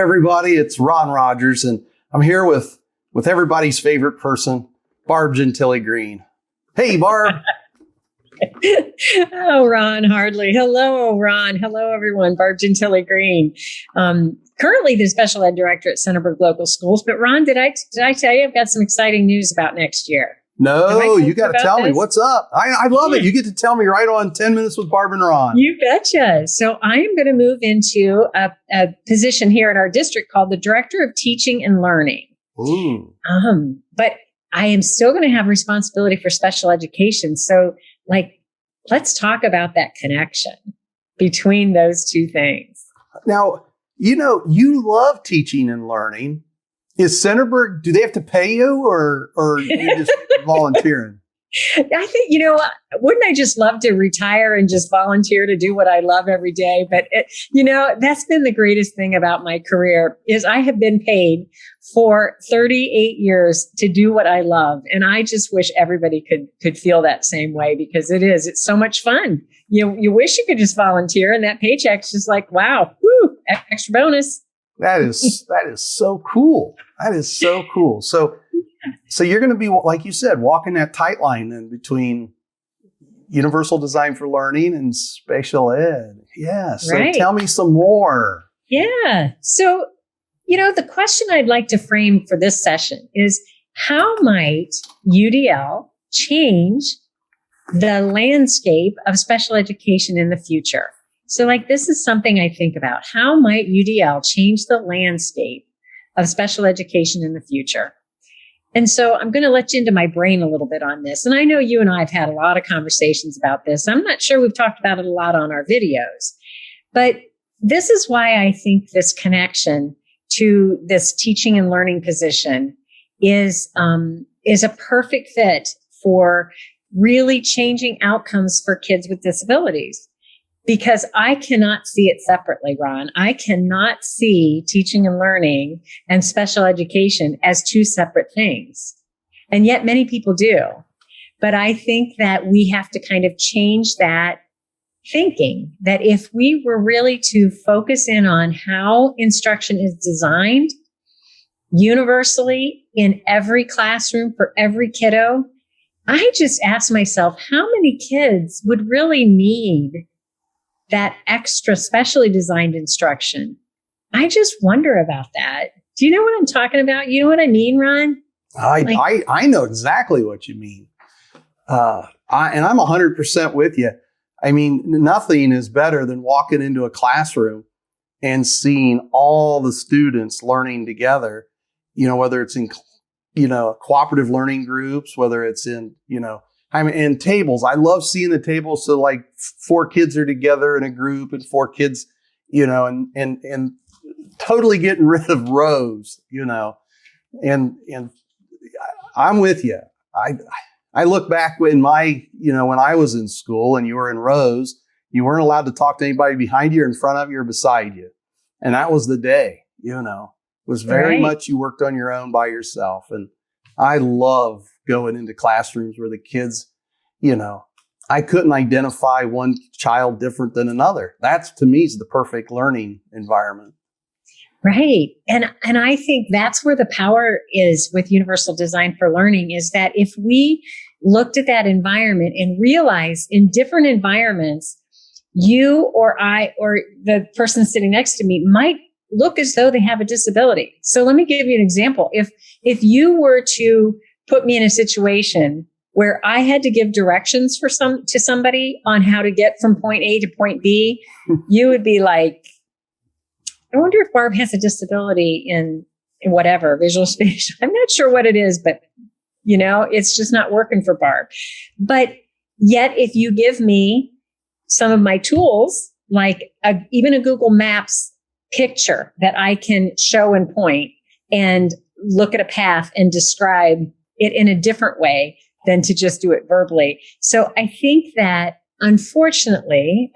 everybody. It's Ron Rogers, and I'm here with everybody's favorite person, Barb Green. Hey, Barb. Oh, Ron, hardly. Hello, Ron. Hello, everyone. Barb Green. Currently the special ed director at Centerburg Local Schools. But Ron, did I tell you I've got some exciting news about next year? No, you got to tell me what's up. I love it. You get to tell me right on 10 Minutes with Barb and Ron. You betcha. So I am going to move into a position here in our district called the Director of Teaching and Learning. Ooh. But I am still going to have responsibility for special education. So let's talk about that connection between those two things. Now, you love teaching and learning. Is Centerburg, do they have to pay you or are you just volunteering? I think, wouldn't I just love to retire and just volunteer to do what I love every day? But, that's been the greatest thing about my career is I have been paid for 38 years to do what I love. And I just wish everybody could feel that same way because it's so much fun. You wish you could just volunteer and that paycheck's just like, wow, whoo, extra bonus. That is so cool. That is so cool. So you're going to be, like you said, walking that tight line then between universal design for learning and special ed. Yeah. So right. Tell me some more. Yeah. So, the question I'd like to frame for this session is how might UDL change the landscape of special education in the future? So this is something I think about. How might UDL change the landscape of special education in the future? And so I'm going to let you into my brain a little bit on this. And I know you and I have had a lot of conversations about this. I'm not sure we've talked about it a lot on our videos, but this is why I think this connection to this teaching and learning position is a perfect fit for really changing outcomes for kids with disabilities. Because I cannot see it separately, Ron. I cannot see teaching and learning and special education as two separate things. And yet many people do. But I think that we have to kind of change that thinking, that if we were really to focus in on how instruction is designed universally in every classroom for every kiddo, I just ask myself, how many kids would really need that extra specially designed instruction? I just wonder about that. Do you know what I'm talking about? You know what I mean, Ron? I know exactly what you mean. And I'm 100% with you. I mean, nothing is better than walking into a classroom and seeing all the students learning together, whether it's in, cooperative learning groups, whether it's in, in tables. I love seeing the tables. So 4 kids are together in a group and 4 kids, and totally getting rid of rows, and I'm with you. I look back when when I was in school and you were in rows, you weren't allowed to talk to anybody behind you or in front of you or beside you. And that was the day, it was very much you worked on your own by yourself. And I love going into classrooms where the kids, I couldn't identify one child different than another. That's, to me, is the perfect learning environment. Right. And I think that's where the power is with universal design for learning, is that if we looked at that environment and realized in different environments, you or I or the person sitting next to me might look as though they have a disability. So let me give you an example. If you were to put me in a situation where I had to give directions to somebody on how to get from point A to point B, you would be like, I wonder if Barb has a disability in whatever, visual spatial. I'm not sure what it is, but it's just not working for Barb. But yet if you give me some of my tools, like even a Google Maps picture that I can show and point and look at a path and describe it in a different way than to just do it verbally. So I think that, unfortunately,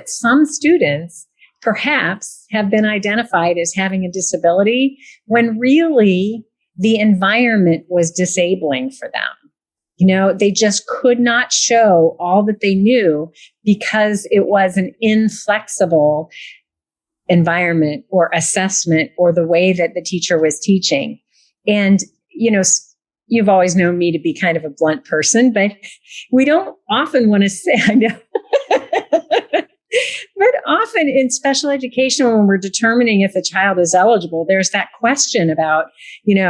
some students perhaps have been identified as having a disability when really the environment was disabling for them. They just could not show all that they knew because it was an inflexible environment or assessment or the way that the teacher was teaching. And, you've always known me to be kind of a blunt person, but we don't often want to say, I know, but often in special education, when we're determining if a child is eligible, there's that question about,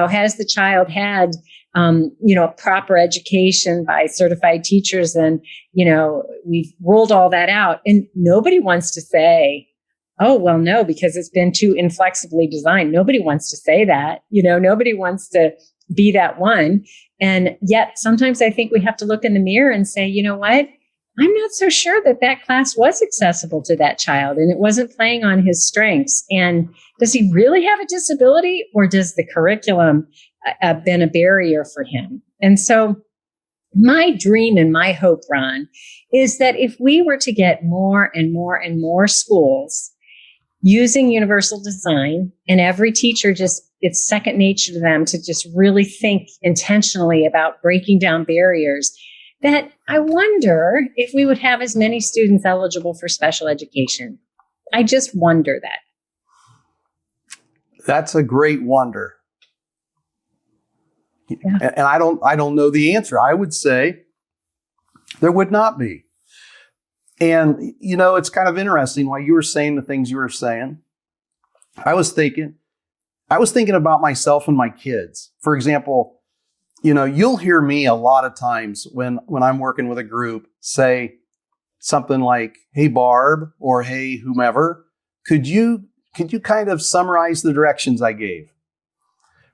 has the child had, a proper education by certified teachers? And, we've ruled all that out, and nobody wants to say, oh, well, no, because it's been too inflexibly designed. Nobody wants to say that, nobody wants to be that one. And yet sometimes I think we have to look in the mirror and say, you know what? I'm not so sure that class was accessible to that child and it wasn't playing on his strengths. And does he really have a disability, or does the curriculum been a barrier for him? And so my dream and my hope, Ron, is that if we were to get more and more and more schools using universal design, and every teacher it's second nature to them to just really think intentionally about breaking down barriers, that I wonder if we would have as many students eligible for special education. I just wonder that. That's a great wonder. Yeah. And I don't know the answer. I would say there would not be. And, it's kind of interesting while you were saying the things you were saying. I was thinking about myself and my kids. For example, you'll hear me a lot of times when I'm working with a group say something like, hey, Barb, or hey, whomever, could you kind of summarize the directions I gave?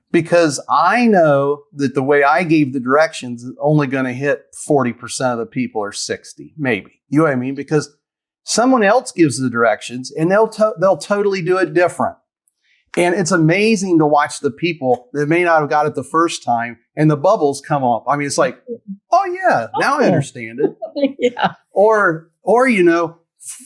Because I know that the way I gave the directions is only going to hit 40% of the people, or 60, maybe. You know what I mean? Because someone else gives the directions and they'll totally do it different. And it's amazing to watch the people that may not have got it the first time and the bubbles come up. I mean, it's like, oh yeah, now I understand it. Yeah. Or,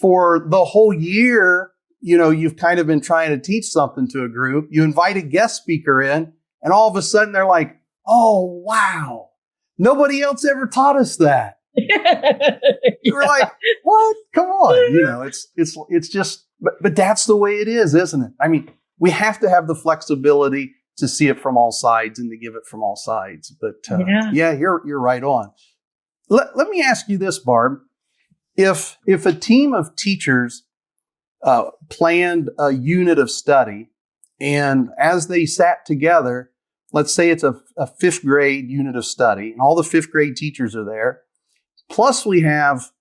for the whole year, you've kind of been trying to teach something to a group. You invite a guest speaker in, and all of a sudden they're like, oh, wow, nobody else ever taught us that. You're like, what? Come on. It's just, but that's the way it is, isn't it? I mean, we have to have the flexibility to see it from all sides and to give it from all sides. But yeah, you're right on. Let me ask you this, Barb. If a team of teachers planned a unit of study, and as they sat together, let's say it's a fifth grade unit of study, and all the fifth grade teachers are there, plus we have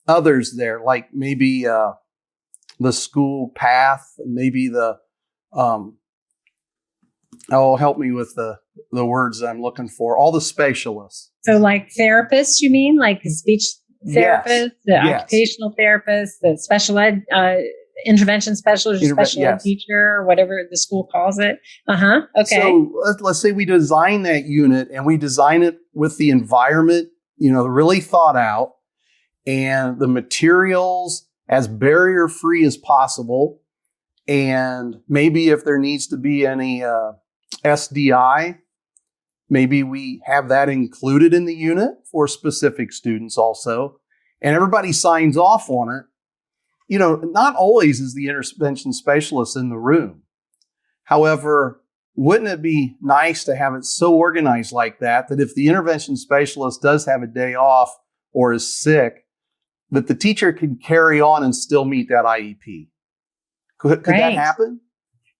others there, like maybe the school path, and maybe the help me with the words I'm looking for, all the specialists. So like therapists, you mean, like the speech therapist, the occupational therapist, the special ed intervention specialist, special ed teacher, or whatever the school calls it. Okay. So let's say we design that unit, and we design it with the environment, really thought out, and the materials as barrier free as possible. And maybe if there needs to be any SDI, maybe we have that included in the unit for specific students also. And everybody signs off on it. Not always is the intervention specialist in the room. However, wouldn't it be nice to have it so organized like that if the intervention specialist does have a day off or is sick, that the teacher can carry on and still meet that IEP? Could that happen?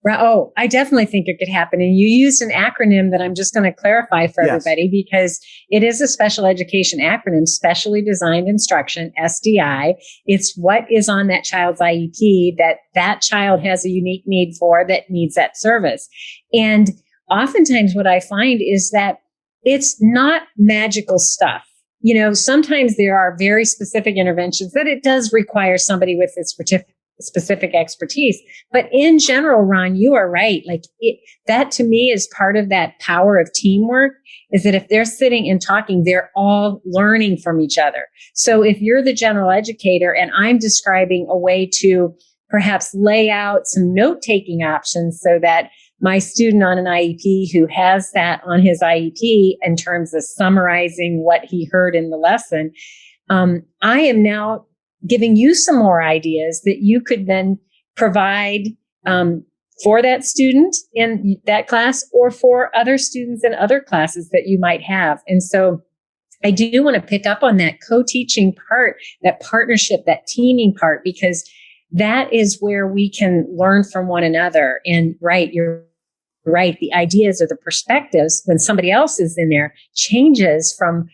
Oh, I definitely think it could happen. And you used an acronym that I'm just going to clarify for everybody, because it is a special education acronym, Specially Designed Instruction, SDI. It's what is on that child's IEP that child has a unique need for, that needs that service. And oftentimes what I find is that it's not magical stuff. Sometimes there are very specific interventions that it does require somebody with this specific expertise. But in general, Ron, you are right. Like that to me is part of that power of teamwork, is that if they're sitting and talking, they're all learning from each other. So if you're the general educator and I'm describing a way to perhaps lay out some note-taking options so that my student on an IEP who has that on his IEP in terms of summarizing what he heard in the lesson, I am now giving you some more ideas that you could then provide for that student in that class or for other students in other classes that you might have. And so I do want to pick up on that co-teaching part, that partnership, that teaming part, because that is where we can learn from one another. And you're right, the ideas or the perspectives when somebody else is in there changes from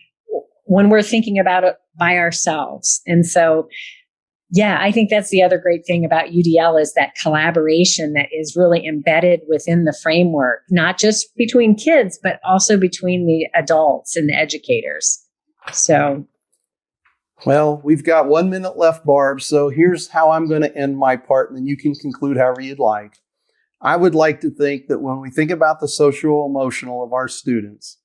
when we're thinking about it by ourselves. And so, yeah, I think that's the other great thing about UDL is that collaboration that is really embedded within the framework, not just between kids, but also between the adults and the educators. So, well, we've got 1 minute left, Barb. So here's how I'm going to end my part, and then you can conclude however you'd like. I would like to think that when we think about the social emotional of our students,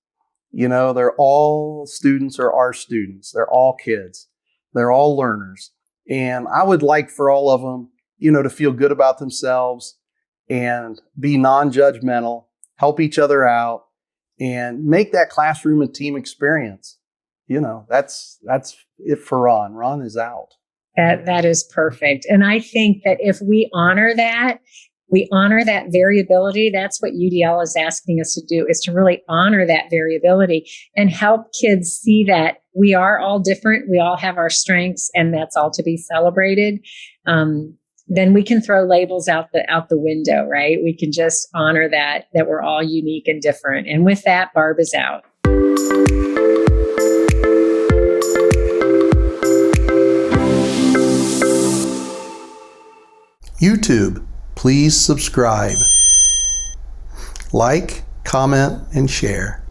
they're all students or our students. They're all kids. They're all learners. And I would like for all of them, to feel good about themselves and be non-judgmental, help each other out, and make that classroom a team experience. That's it for Ron. Ron is out. That is perfect. And I think that if we honor that variability, that's what UDL is asking us to do, is to really honor that variability and help kids see that we are all different. We all have our strengths, and that's all to be celebrated. Then we can throw labels out the window, right? We can just honor that we're all unique and different. And with that, Barb is out. YouTube, please subscribe, like, comment, and share.